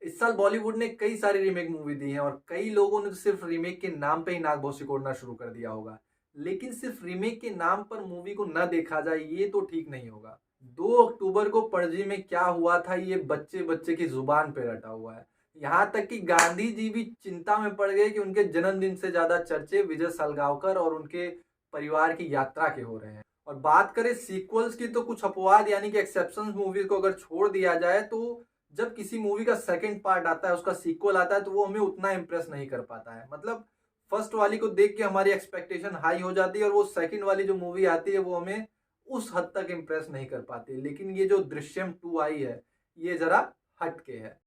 इस साल बॉलीवुड ने कई सारी रीमेक मूवी दी हैं और कई लोगों ने तो सिर्फ रीमेक के नाम पे ही नाक भौं सिकोड़ना शुरू कर दिया होगा। लेकिन सिर्फ रीमेक के नाम पर मूवी को न देखा जाए ये तो ठीक नहीं होगा। 2 अक्टूबर को पणजी में क्या हुआ था ये बच्चे-बच्चे की ज़ुबान पे रटा हुआ है। यहाँ तक कि गांधी जी भी चिंता में पड़ गए कि उनके जन्मदिन से ज़्यादा चर्चे विजय सालगांवकर और उनके परिवार की यात्रा के हो रहे हैं। और बात करें सीक्वल्स की तो कुछ अपवाद यानी कि एक्सेप्शंस मूवीज़ को अगर छोड़ दिया जाए तो जब किसी मूवी का सेकंड पार्ट आता है, उसका सीक्वल आता है तो वो हमें उतना इम्प्रेस नहीं कर पाता है। मतलब फर्स्ट वाली को देख के हमारी एक्सपेक्टेशन हाई हो जाती है और वो सेकंड वाली जो मूवी आती है वो हमें उस हद तक इम्प्रेस नहीं कर पाती। लेकिन ये जो दृश्यम 2 आई है, ये ज़रा हट के है।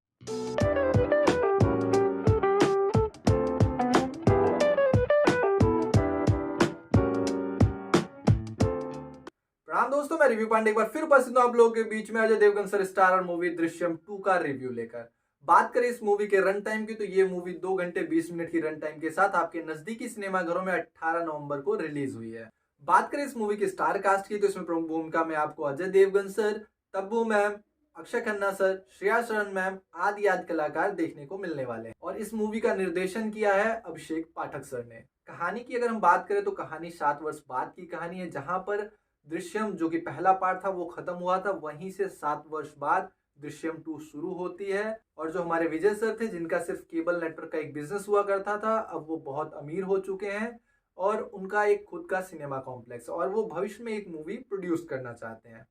प्रणाम दोस्तों, मैं रिव्यू पांडे एक बार फिर उपस्थित हूं आप लोगों के बीच में Ajay Devgan sir starrer movie Drishyam 2 का रिव्यू लेकर। बात करें इस मूवी के रन टाइम की तो ये मूवी 2 घंटे 20 मिनट की रन टाइम के साथ आपके नजदीकी सिनेमाघरों में 18 नवंबर को रिलीज हुई है। बात करें इस मूवी की स्टार कास्ट की तो इसमें प्रमुख भूमिका में आपको Ajay Devgan sir, Tabu ma'am, Akshaye Khanna sir, Shriya Saran ma'am आदि कलाकार देखने को मिलने वाले हैं। और इस मूवी का निर्देशन किया है अभिषेक पाठक सर ने। कहानी की अगर हम बात करें तो कहानी 7 वर्ष बाद की कहानी है, जहां पर दृश्यम जो कि पहला पार्ट था वो खत्म हुआ था, वहीं से 7 वर्ष बाद दृश्यम 2 शुरू होती है। और जो हमारे विजय सर थे जिनका सिर्फ केबल नेटवर्क का एक बिजनेस हुआ करता था, अब वो बहुत अमीर हो चुके हैं और उनका एक खुद का सिनेमा कॉम्प्लेक्स और वो भविष्य में एक मूवी प्रोड्यूस करना चाहते हैं।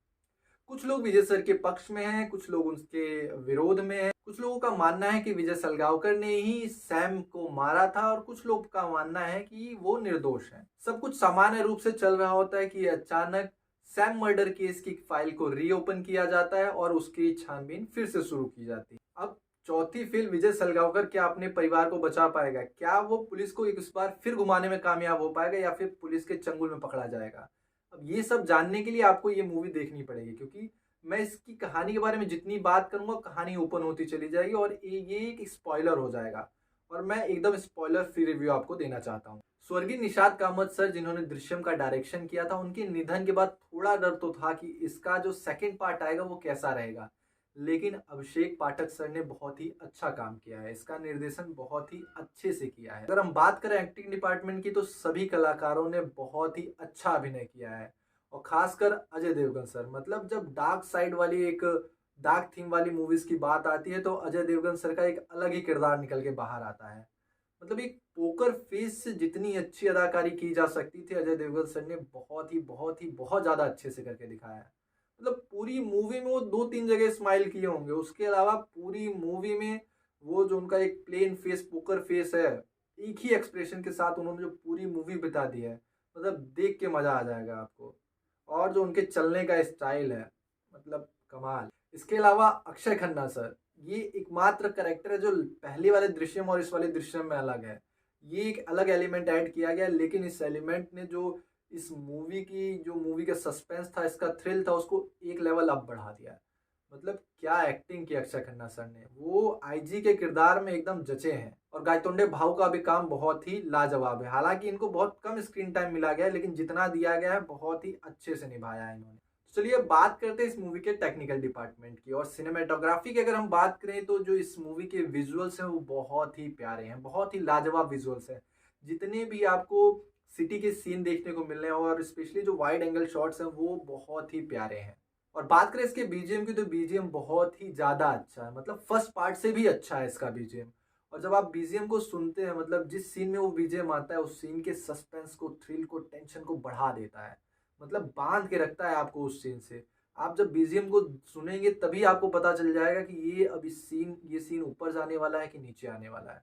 कुछ लोग विजय सर के पक्ष में हैं, कुछ लोग उनके विरोध में हैं। कुछ लोगों का मानना है कि विजय सलगांवकर ने ही सैम को मारा था और कुछ लोग का मानना है कि वो निर्दोष हैं। सब कुछ सामान्य रूप से चल रहा होता है कि अचानक सैम मर्डर केस की फाइल को रीओपन किया जाता है और उसकी छानबीन फिर से शुरू की जाती है। अब चौथी फिल्म विजय सलगांवकर क्या अपने परिवार को बचा पाएगा? क्या वो पुलिस को इस बार फिर घुमाने में कामयाब हो पाएगा या फिर पुलिस के चंगुल में पकड़ा जाएगा? अब ये सब जानने के लिए आपको ये मूवी देखनी पड़ेगी, क्योंकि मैं इसकी कहानी के बारे में जितनी बात करूंगा कहानी ओपन होती चली जाएगी और ये एक स्पॉइलर हो जाएगा और मैं एकदम स्पॉइलर फ्री रिव्यू आपको देना चाहता हूँ। स्वर्गीय निषाद कामत सर जिन्होंने दृश्यम का डायरेक्शन किया था, उनके निधन के बाद थोड़ा डर तो था कि इसका जो सेकंड पार्ट आएगा वो कैसा रहेगा। लेकिन अभिषेक पाठक सर ने बहुत ही अच्छा काम किया है, इसका निर्देशन बहुत ही अच्छे से किया है। अगर हम बात करें एक्टिंग डिपार्टमेंट की तो सभी कलाकारों ने बहुत ही अच्छा अभिनय किया है और खासकर अजय देवगन सर। मतलब जब डार्क साइड वाली एक डार्क थीम वाली मूवीज की बात आती है तो अजय देवगन सर का एक अलग ही किरदार निकल के बाहर आता है। मतलब एक पोकर फेस से जितनी अच्छी अदाकारी की जा सकती थी अजय देवगन सर ने बहुत ज्यादा अच्छे से करके दिखाया है। मतलब पूरी मूवी में वो 2-3 जगह स्माइल किए होंगे, उसके अलावा पूरी मूवी में वो जो उनका एक प्लेन फेस पोकर फेस है, एक ही एक्सप्रेशन के साथ उन्होंने जो पूरी मूवी बिता दी है, मतलब देख के मजा आ जाएगा आपको। और जो उनके चलने का स्टाइल है, मतलब कमाल। इसके अलावा अक्षय खन्ना सर, ये एकमात्र करेक्टर है जो पहले वाले दृश्यम और इस वाले दृश्यम में अलग है। ये एक अलग एलिमेंट ऐड किया गया, लेकिन इस एलिमेंट ने जो इस मूवी की जो मूवी का सस्पेंस था, इसका थ्रिल था, उसको एक लेवल अप बढ़ा दिया। मतलब क्या एक्टिंग की अक्षय खन्ना सर ने, वो आईजी के किरदार में एकदम जचे हैं। और गायतोंडे भाऊ का भी काम बहुत ही लाजवाब है। हालांकि इनको बहुत कम स्क्रीन टाइम मिला गया है, लेकिन जितना दिया गया है बहुत ही अच्छे से निभाया है इन्होंने। तो चलिए बात करते हैं इस मूवी के टेक्निकल डिपार्टमेंट की और सिनेमेटोग्राफी की अगर हम बात करें तो जो इस मूवी के विजुअल्स हैं वो बहुत ही प्यारे हैं, बहुत ही लाजवाब विजुअल्स हैं। जितने भी आपको सिटी के सीन देखने को मिल रहे हैं और स्पेशली जो वाइड एंगल शॉट्स हैं वो बहुत ही प्यारे हैं। और बात करें इसके बीजीएम की तो बीजीएम बहुत ही ज्यादा अच्छा है, मतलब फर्स्ट पार्ट से भी अच्छा है इसका बीजीएम। और जब आप बीजीएम को सुनते हैं, मतलब जिस सीन में वो बीजीएम आता है उस सीन के सस्पेंस को, थ्रिल को, टेंशन को बढ़ा देता है। मतलब बांध के रखता है आपको उस सीन से। आप जब बीजीएम को सुनेंगे तभी आपको पता चल जाएगा कि ये सीन ऊपर जाने वाला है कि नीचे आने वाला है।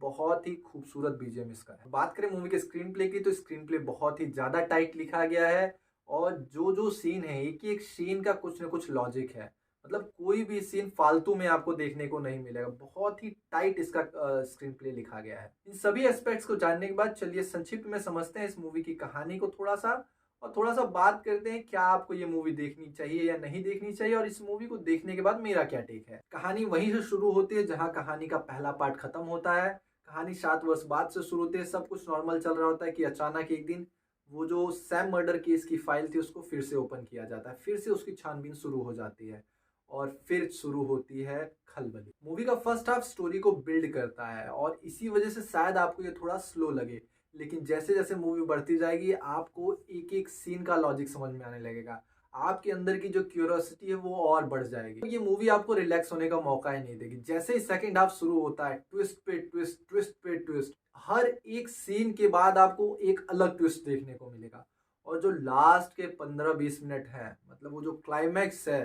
बहुत ही खूबसूरत बीजीएम इसका है। बात करें मूवी के स्क्रीन प्ले की तो स्क्रीन प्ले बहुत ही ज्यादा टाइट लिखा गया है और जो जो सीन है एक एक सीन का कुछ ना कुछ लॉजिक है। मतलब कोई भी सीन फालतू में आपको देखने को नहीं मिलेगा, बहुत ही टाइट इसका स्क्रीन प्ले लिखा गया है। इन सभी एस्पेक्ट्स को जानने के बाद चलिए संक्षिप्त में समझते हैं इस मूवी की कहानी को थोड़ा सा, और थोड़ा सा बात करते हैं क्या आपको ये मूवी देखनी चाहिए या नहीं देखनी चाहिए और इस मूवी को देखने के बाद मेरा क्या टेक है। कहानी वहीं से शुरू होती है जहां कहानी का पहला पार्ट खत्म होता है। कहानी 7 वर्ष बाद से शुरू होती है। सब कुछ नॉर्मल चल रहा होता है कि अचानक एक दिन वो जो सैम मर्डर केस की फाइल थी उसको फिर से ओपन किया जाता है, फिर से उसकी छानबीन शुरू हो जाती है और फिर शुरू होती है खलबली। मूवी का फर्स्ट हाफ स्टोरी को बिल्ड करता है और इसी वजह से शायद आपको ये थोड़ा स्लो लगे, लेकिन जैसे जैसे मूवी बढ़ती जाएगी आपको एक एक सीन का लॉजिक समझ में आने लगेगा। आपके अंदर की जो क्यूरियोसिटी है वो और बढ़ जाएगी। तो ये मूवी आपको रिलैक्स होने का मौका ही नहीं देगी। जैसे ही सेकंड हाफ शुरू होता है, ट्विस्ट पे ट्विस्ट, ट्विस्ट पे ट्विस्ट, हर एक सीन के बाद आपको एक अलग ट्विस्ट देखने को मिलेगा। और जो लास्ट के 15-20 मिनट है, मतलब वो जो क्लाइमैक्स है,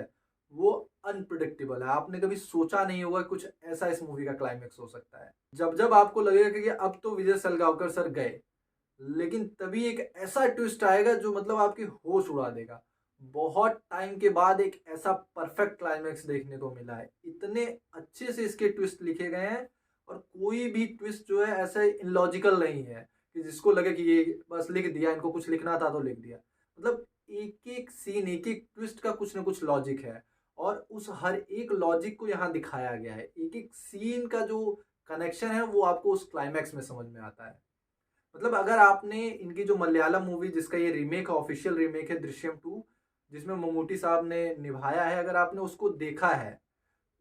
वो अनप्रिडिक्टेबल है। आपने कभी सोचा नहीं होगा कुछ ऐसा इस मूवी का क्लाइमैक्स हो सकता है। जब जब आपको लगेगा कि अब तो विजय सलगांवकर सर गए, लेकिन तभी एक ऐसा ट्विस्ट आएगा जो मतलब आपके होश उड़ा देगा। बहुत टाइम के बाद एक ऐसा परफेक्ट क्लाइमैक्स देखने को मिला है। इतने अच्छे से इसके ट्विस्ट लिखे गए हैं और कोई भी ट्विस्ट जो है ऐसा इलॉजिकल नहीं है कि जिसको लगे कि ये बस लिख दिया, इनको कुछ लिखना था तो लिख दिया। मतलब एक एक सीन, एक एक ट्विस्ट का कुछ ना कुछ लॉजिक है और उस हर एक लॉजिक को यहाँ दिखाया गया है। एक एक सीन का जो कनेक्शन है वो आपको उस क्लाइमैक्स में समझ में आता है। मतलब अगर आपने इनकी जो मलयालम मूवी जिसका ये रीमेक है, ऑफिशियल रीमेक है दृश्यम 2, जिसमें ममूटी साहब ने निभाया है, अगर आपने उसको देखा है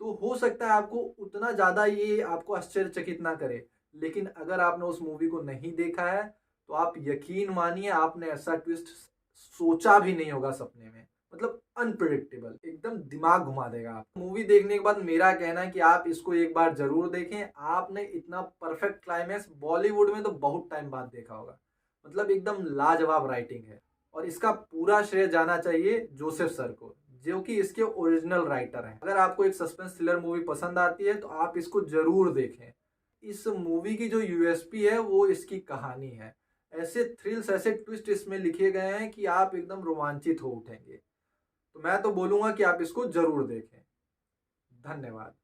तो हो सकता है आपको उतना ज़्यादा ये आपको आश्चर्यचकित ना करे। लेकिन अगर आपने उस मूवी को नहीं देखा है तो आप यकीन मानिए आपने ऐसा ट्विस्ट सोचा भी नहीं होगा सपने में। मतलब अनप्रिडिक्टेबल, एकदम दिमाग घुमा देगा। आप मूवी देखने के बाद मेरा कहना है कि आप इसको एक बार जरूर देखें। आपने इतना परफेक्ट क्लाइमैक्स बॉलीवुड में तो बहुत टाइम बाद देखा होगा। मतलब एकदम लाजवाब राइटिंग है और इसका पूरा श्रेय जाना चाहिए जोसेफ सर को, जो कि इसके ओरिजिनल राइटर हैं। अगर आपको एक सस्पेंस थ्रिलर मूवी पसंद आती है तो आप इसको जरूर देखें। इस मूवी की जो यूएसपी है वो इसकी कहानी है। ऐसे थ्रिल्स, ऐसे ट्विस्ट इसमें लिखे गए हैं कि आप एकदम रोमांचित हो उठेंगे। तो मैं तो बोलूंगा कि आप इसको जरूर देखें। धन्यवाद।